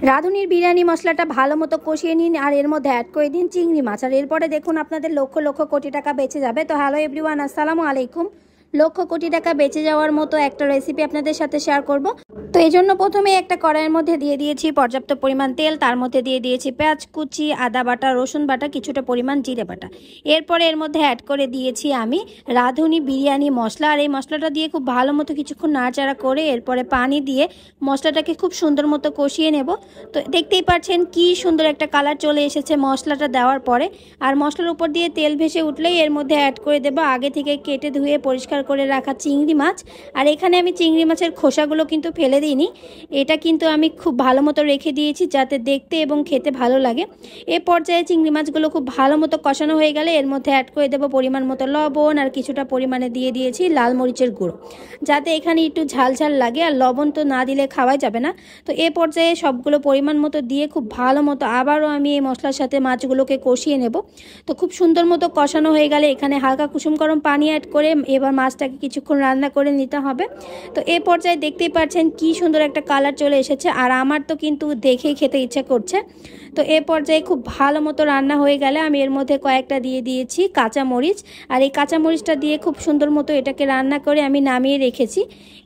রাঁধুনির বিরিয়ানি মশলাটা ভালো মতো কষিয়ে নিন আর এর মধ্যে অ্যাড করে দিন চিংড়ি মাছ। আর এরপরে দেখুন আপনাদের লক্ষ লক্ষ কোটি টাকা বেঁচে যাবে। তো হ্যালো এভরিওয়ান, আসসালামু আলাইকুম। লক্ষ কোটি টাকা বেঁচে যাওয়ার মতো একটা রেসিপি আপনাদের সাথে শেয়ার করব। তো এই জন্য প্রথমে একটা কড়াইয়ের মধ্যে দিয়ে দিয়েছি পর্যাপ্ত পরিমাণ তেল, তার মধ্যে দিয়ে দিয়েছি পেঁয়াজ কুচি, আদা বাটা, রসুন বাটা, কিছুটা পরিমাণ জিরে বাটা। এরপরে এর মধ্যে অ্যাড করে দিয়েছি আমি রাঁধুনি বিরিয়ানি মশলা। আর এই মশলাটা দিয়ে খুব ভালো মতো কিছুক্ষণ নাড়াচাড়া করে এরপরে পানি দিয়ে মশলাটাকে খুব সুন্দর মতো কষিয়ে নেব। তো দেখতেই পাচ্ছেন কি সুন্দর একটা কালার চলে এসেছে মশলাটা দেওয়ার পরে। আর মশলার উপর দিয়ে তেল ভেসে উঠলেই এর মধ্যে অ্যাড করে দেবো আগে থেকে কেটে ধুয়ে পরিষ্কার করে রাখা চিংড়ি মাছ। আর এখানে আমি চিংড়ি মাছের খোসাগুলো কিন্তু ফেলে দিইনি, এটা কিন্তু আমি খুব ভালো মতো রেখে দিয়েছি যাতে দেখতে এবং খেতে ভালো লাগে। এ পর্যায়ে চিংড়ি মাছগুলো খুব ভালো মতো কষানো হয়ে গেলে এর মধ্যে অ্যাড করে দেবো পরিমাণ মতো লবণ, আর কিছুটা পরিমাণে দিয়ে দিয়েছি লাল মরিচের গুঁড়ো, যাতে এখানে একটু ঝাল ঝাল লাগে। আর লবণ তো না দিলে খাওয়াই যাবে না। তো এ পর্যায়ে সবগুলো পরিমাণ মতো দিয়ে খুব ভালো মতো আবারও আমি এই মশলার সাথে মাছগুলোকে কষিয়ে নেব। তো খুব সুন্দর মতো কষানো হয়ে গেলে এখানে হালকা কুসুম গরম পানি অ্যাড করে এবার মাছটাকে কিছুক্ষণ রান্না করে নিতে হবে। তো এই পর্যায়ে দেখতেই পাচ্ছেন কি সুন্দর একটা কালার চলে এসেছে, আর আমার তো কিন্তু দেখেই খেতে ইচ্ছা করছে। তো এ পর্যায়ে খুব ভালো মতো রান্না হয়ে গেলে আমি এর মধ্যে কয়েকটা দিয়ে দিয়েছি কাঁচামরিচ। আর এই কাঁচামরিচটা দিয়ে খুব সুন্দর মতো এটাকে রান্না করে আমি নামিয়ে রেখেছি।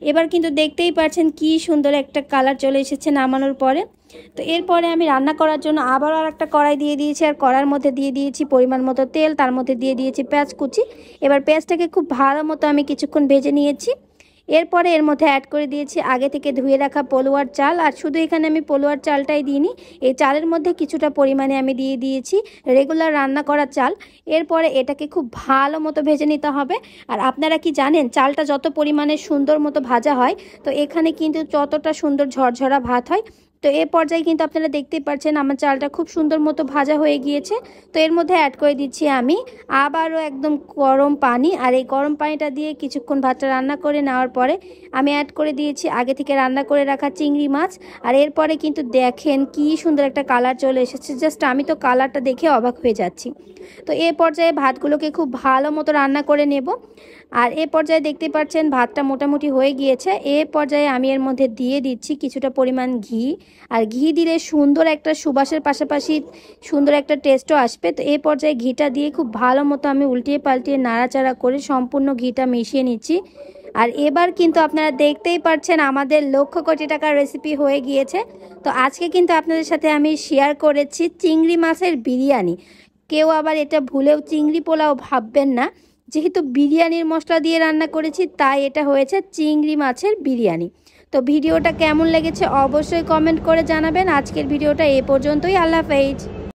এবার কিন্তু দেখতেই পাচ্ছেন কি সুন্দর একটা কালার চলে এসেছে নামানোর পরে। তো এরপরে আমি রান্না করার জন্য আবারও আর একটা কড়াই দিয়ে দিয়েছি, আর কড়ার মধ্যে দিয়ে দিয়েছি পরিমাণ মতো তেল, তার মধ্যে দিয়ে দিয়েছি পেঁয়াজ কুচি। এবার পেঁয়াজটাকে খুব ভালো মতো আমি কিছুক্ষণ ভেজে নিয়েছি। এরপরে এর মধ্যে অ্যাড করে দিয়েছি আগে থেকে ধুয়ে রাখা পলোয়ার চাল। আর শুধু এখানে আমি পলোয়ার চালটাই দিইনি, এই চালের মধ্যে কিছুটা পরিমাণে আমি দিয়ে দিয়েছি রেগুলার রান্না করা চাল। এরপরে এটাকে খুব ভালো মতো ভেজে নিতে হবে। আর আপনারা কি জানেন, চালটা যত পরিমাণে সুন্দর মতো ভাজা হয় তো এখানে কিন্তু ততটা সুন্দর ঝরঝরা ভাত হয়। তো এ পর্যায়ে কিন্তু আপনারা দেখতেই পাচ্ছেন আমার চালটা খুব সুন্দর মতো ভাজা হয়ে গিয়েছে। তো এর মধ্যে অ্যাড করে দিচ্ছি আমি আবারও একদম গরম পানি। আর এই গরম পানিটা দিয়ে কিছুক্ষণ ভাতটা রান্না করে নেওয়ার পরে আমি অ্যাড করে দিয়েছি আগে থেকে রান্না করে রাখা চিংড়ি মাছ। আর এরপরে কিন্তু দেখেন কি সুন্দর একটা কালার চলে এসেছে, জাস্ট আমি তো কালারটা দেখে অবাক হয়ে যাচ্ছি। তো এ পর্যায়ে ভাতগুলোকে খুব ভালো মতো রান্না করে নেব। আর এ পর্যায়ে দেখতে পাচ্ছেন ভাতটা মোটামুটি হয়ে গিয়েছে। এ পর্যায়ে আমি এর মধ্যে দিয়ে দিচ্ছি কিছুটা পরিমাণ ঘি। আর ঘি দিলে সুন্দর একটা সুবাসের পাশাপাশি সুন্দর একটা টেস্টও আসবে। তো এই পর্যায়ে ঘিটা দিয়ে খুব ভালো মতো আমি উল্টিয়ে পাল্টিয়ে নাড়াচাড়া করে সম্পূর্ণ ঘিটা মিশিয়ে নিচ্ছি। আর এবার কিন্তু আপনারা দেখতেই পাচ্ছেন আমাদের লক্ষ কোটি টাকার রেসিপি হয়ে গিয়েছে। তো আজকে কিন্তু আপনাদের সাথে আমি শেয়ার করেছি চিংড়ি মাছের বিরিয়ানি। কেউ আবার এটা ভুলেও চিংড়ি পোলাও ভাববেন না, যেহেতু বিরিয়ানির মশলা দিয়ে রান্না করেছি তাই এটা হয়েছে চিংড়ি মাছের বিরিয়ানি। তো ভিডিওটা কেমন লেগেছে অবশ্যই কমেন্ট করে জানাবেন। আজকের ভিডিওটা এ পর্যন্তই। আল্লাহ হাফেজ।